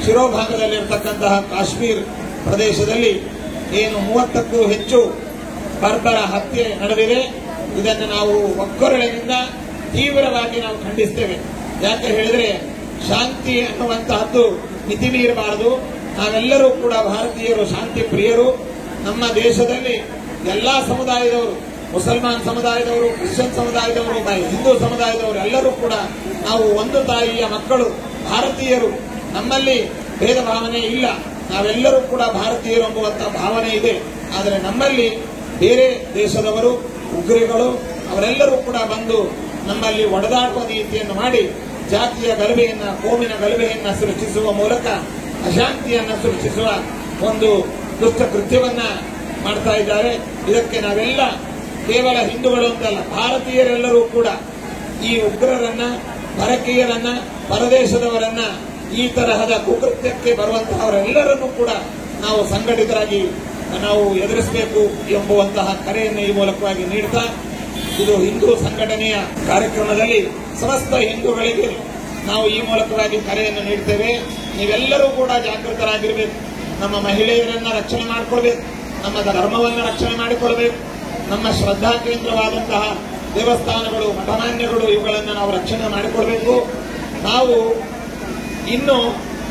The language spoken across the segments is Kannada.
ಶಿರೋಭಾಗದಲ್ಲಿರತಕ್ಕಂತಹ ಕಾಶ್ಮೀರ ಪ್ರದೇಶದಲ್ಲಿ ಏನು 30ಕ್ಕೂ ಹೆಚ್ಚು ಬರ್ಬರ ಹತ್ಯೆ ನಡೆದಿದೆ. ಇದನ್ನು ನಾವು ಒಕ್ಕೊರಳಿನಿಂದ ತೀವ್ರವಾಗಿ ನಾವು ಖಂಡಿಸ್ತೇವೆ. ಯಾಕೆ ಹೇಳಿದ್ರೆ ಶಾಂತಿ ಅನ್ನುವಂತಹದ್ದು ಮಿತಿ ಮೀರಬಾರದು. ನಾವೆಲ್ಲರೂ ಕೂಡ ಭಾರತೀಯರು ಶಾಂತಿ ಪ್ರಿಯರು. ನಮ್ಮ ದೇಶದಲ್ಲಿ ಎಲ್ಲಾ ಸಮುದಾಯದವರು, ಮುಸಲ್ಮಾನ್ ಸಮುದಾಯದವರು, ಕ್ರಿಶ್ಚಿಯನ್ ಸಮುದಾಯದವರು, ಹಿಂದೂ ಸಮುದಾಯದವರು ಎಲ್ಲರೂ ಕೂಡ ನಾವು ಒಂದು ತಾಯಿಯ ಮಕ್ಕಳು, ಭಾರತೀಯರು. ನಮ್ಮಲ್ಲಿ ಭೇದ ಭಾವನೆ ಇಲ್ಲ. ನಾವೆಲ್ಲರೂ ಕೂಡ ಭಾರತೀಯರು ಎಂಬುವಂತಹ ಭಾವನೆ ಇದೆ. ಆದರೆ ನಮ್ಮಲ್ಲಿ ಬೇರೆ ದೇಶದವರು, ಉಗ್ರಗಳು ಅವರೆಲ್ಲರೂ ಕೂಡ ಬಂದು ನಮ್ಮಲ್ಲಿ ಒಡೆದಾಡುವ ನೀತಿಯನ್ನು ಮಾಡಿ ಜಾತಿಯ ಗಲಭೆಯನ್ನ, ಕೋಮಿನ ಗಲಭೆಯನ್ನ ಸೃಷ್ಟಿಸುವ ಮೂಲಕ ಅಶಾಂತಿಯನ್ನ ಸೃಷ್ಟಿಸುವ ಒಂದು ದುಷ್ಟ ಕೃತ್ಯವನ್ನ ಮಾಡ್ತಾ ಇದ್ದಾರೆ. ಇದಕ್ಕೆ ನಾವೆಲ್ಲ ಕೇವಲ ಹಿಂದೂಗಳು ಅಂತಲ್ಲ, ಭಾರತೀಯರೆಲ್ಲರೂ ಕೂಡ ಈ ಉಗ್ರರನ್ನ, ಪರಕೀಯರನ್ನ, ಪರದೇಶದವರನ್ನ, ಈ ತರಹದ ಕುಕೃತ್ಯಕ್ಕೆ ಬರುವಂತಹವರೆಲ್ಲರನ್ನೂ ಕೂಡ ನಾವು ಸಂಘಟಿತರಾಗಿ ನಾವು ಎದುರಿಸಬೇಕು ಎಂಬುವಂತಹ ಕರೆಯನ್ನು ಈ ಮೂಲಕವಾಗಿ ನೀಡ್ತಾ, ಇದು ಹಿಂದೂ ಸಂಘಟನೆಯ ಕಾರ್ಯಕ್ರಮದಲ್ಲಿ ಸಮಸ್ತ ಹಿಂದೂಗಳಿಗೆ ನಾವು ಈ ಮೂಲಕವಾಗಿ ಕರೆಯನ್ನು ನೀಡ್ತೇವೆ. ನೀವೆಲ್ಲರೂ ಕೂಡ ಜಾಗೃತರಾಗಿರಬೇಕು. ನಮ್ಮ ಮಹಿಳೆಯರನ್ನ ರಕ್ಷಣೆ ಮಾಡಿಕೊಳ್ಬೇಕು, ನಮ್ಮ ಧರ್ಮವನ್ನು ರಕ್ಷಣೆ ಮಾಡಿಕೊಳ್ಬೇಕು, ನಮ್ಮ ಶ್ರದ್ಧಾ ಕೇಂದ್ರವಾದಂತಹ ದೇವಸ್ಥಾನಗಳು, ಮಠಮಾನ್ಯಗಳು ಇವುಗಳನ್ನು ನಾವು ರಕ್ಷಣೆ ಮಾಡಿಕೊಳ್ಬೇಕು. ನಾವು ಇನ್ನು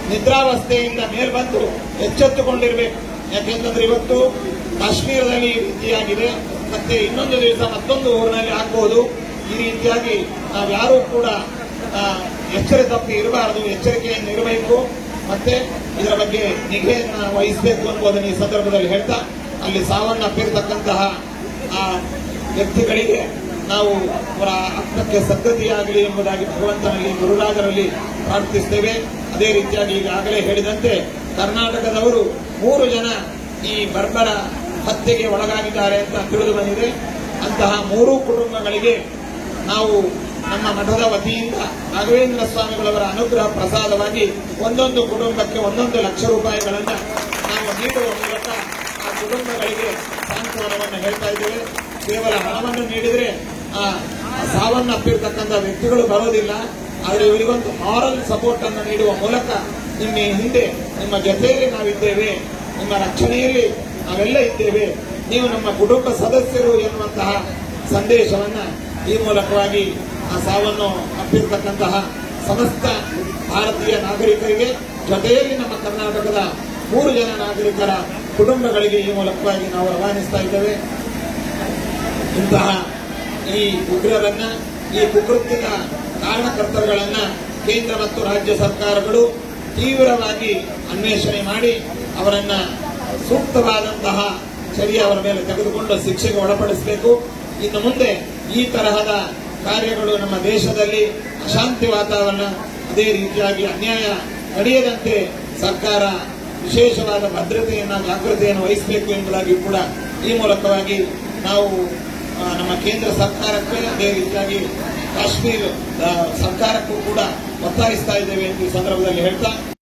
ನಿದ್ರಾವಸ್ಥೆಯಿಂದ ಮೇಲ್ಬಂದು ಎಚ್ಚೆತ್ತುಕೊಂಡಿರಬೇಕು. ಯಾಕೆಂತಂದ್ರೆ ಇವತ್ತು ಕಾಶ್ಮೀರದಲ್ಲಿ ಈ ರೀತಿಯಾಗಿದೆ, ಮತ್ತೆ ಇನ್ನೊಂದು ದಿವಸ ಮತ್ತೊಂದು ಊರಿನಲ್ಲಿ ಆಗಬಹುದು. ಈ ರೀತಿಯಾಗಿ ನಾವ್ಯಾರೂ ಕೂಡ ಎಚ್ಚರ ತಪ್ಪಿ ಇರಬಾರದು, ಎಚ್ಚರಿಕೆಯನ್ನು ಇರಬೇಕು. ಮತ್ತೆ ಇದರ ಬಗ್ಗೆ ನಿಗೆಯನ್ನು ವಹಿಸಬೇಕು ಅನ್ನುವುದನ್ನು ಈ ಸಂದರ್ಭದಲ್ಲಿ ಹೇಳ್ತಾ, ಅಲ್ಲಿ ಸಾವನ್ನಪ್ಪಿರತಕ್ಕಂತಹ ಆ ವ್ಯಕ್ತಿಗಳಿಗೆ ನಾವು ಅವರ ಆತ್ಮಕ್ಕೆ ಸದ್ಗತಿಯಾಗಲಿ ಎಂಬುದಾಗಿ ಭಗವಂತನಲ್ಲಿ, ಗುರುರಾಜರಲ್ಲಿ ಪ್ರಾರ್ಥಿಸುತ್ತೇವೆ. ಅದೇ ರೀತಿಯಾಗಿ ಈಗಾಗಲೇ ಹೇಳಿದಂತೆ ಕರ್ನಾಟಕದವರು 3 ಜನ ಈ ಬರ್ಬರ ಹತ್ಯೆಗೆ ಒಳಗಾಗಿದ್ದಾರೆ ಅಂತ ತಿಳಿದು ಬಂದಿದೆ. ಅಂತಹ 3 ಕುಟುಂಬಗಳಿಗೆ ನಾವು ನಮ್ಮ ಮಠದ ವತಿಯಿಂದ ರಾಘವೇಂದ್ರ ಸ್ವಾಮಿಗಳವರ ಅನುಗ್ರಹ ಪ್ರಸಾದವಾಗಿ ಒಂದೊಂದು ಕುಟುಂಬಕ್ಕೆ 1 ಲಕ್ಷ ರೂಪಾಯಿಗಳನ್ನು ನಾವು ನೀಡುವ ಮೂಲಕ ಆ ಕುಟುಂಬಗಳಿಗೆ ಸಾಂತ್ವನವನ್ನು ಹೇಳ್ತಾ ಇದ್ದೇವೆ. ಕೇವಲ ಹಣವನ್ನು ನೀಡಿದರೆ ಸಾವನ್ನಪ್ಪಿರ್ತಕ್ಕಂಥ ವ್ಯಕ್ತಿಗಳು ಬರೋದಿಲ್ಲ. ಆದರೆ ಇವರಿಗೊಂದು ಮಾರಲ್ ಸಪೋರ್ಟ್ ಅನ್ನು ನೀಡುವ ಮೂಲಕ ನಿಮ್ಮ ಹಿಂದೆ, ನಿಮ್ಮ ಜೊತೆಯಲ್ಲಿ ನಾವಿದ್ದೇವೆ, ನಿಮ್ಮ ರಕ್ಷಣೆಯಲ್ಲಿ ನಾವೆಲ್ಲ ಇದ್ದೇವೆ, ನೀವು ನಮ್ಮ ಕುಟುಂಬ ಸದಸ್ಯರು ಎನ್ನುವಂತಹ ಸಂದೇಶವನ್ನ ಈ ಮೂಲಕವಾಗಿ ಆ ಸಾವನ್ನು ಅಪ್ಪಿರ್ತಕ್ಕಂತಹ ಸಮಸ್ತ ಭಾರತೀಯ ನಾಗರಿಕರಿಗೆ, ಜೊತೆಯಲ್ಲಿ ನಮ್ಮ ಕರ್ನಾಟಕದ 3 ಜನ ನಾಗರಿಕರ ಕುಟುಂಬಗಳಿಗೆ ಈ ಮೂಲಕವಾಗಿ ನಾವು ರವಾನಿಸ್ತಾ ಇದ್ದೇವೆ. ಇಂತಹ ಈ ಉಗ್ರರನ್ನ, ಈ ಕುಕೃತ್ಯದ ಕಾರಣಕರ್ತರುಗಳನ್ನ ಕೇಂದ್ರ ಮತ್ತು ರಾಜ್ಯ ಸರ್ಕಾರಗಳು ತೀವ್ರವಾಗಿ ಅನ್ವೇಷಣೆ ಮಾಡಿ ಅವರನ್ನ ಸೂಕ್ತವಾದಂತಹ ಚರ್ಯ ಅವರ ಮೇಲೆ ತೆಗೆದುಕೊಂಡು ಶಿಕ್ಷೆಗೆ ಒಳಪಡಿಸಬೇಕು. ಇನ್ನು ಮುಂದೆ ಈ ತರಹದ ಕಾರ್ಯಗಳು ನಮ್ಮ ದೇಶದಲ್ಲಿ ಅಶಾಂತಿ ವಾತಾವರಣ, ಅದೇ ರೀತಿಯಾಗಿ ಅನ್ಯಾಯ ನಡೆಯದಂತೆ ಸರ್ಕಾರ ವಿಶೇಷವಾದ ಭದ್ರತೆಯನ್ನು, ಜಾಗೃತೆಯನ್ನು ವಹಿಸಬೇಕು ಎಂಬುದಾಗಿ ಕೂಡ ಈ ಮೂಲಕವಾಗಿ ನಾವು ನಮ್ಮ ಕೇಂದ್ರ ಸರ್ಕಾರಕ್ಕೆ, ಅದೇ ರೀತಿಯಾಗಿ ಕಾಶ್ಮೀರ ಸರ್ಕಾರಕ್ಕೂ ಕೂಡ ಒತ್ತಾಯಿಸ್ತಾ ಇದ್ದೇವೆ ಎಂದು ಈ ಸಂದರ್ಭದಲ್ಲಿ ಹೇಳ್ತಾ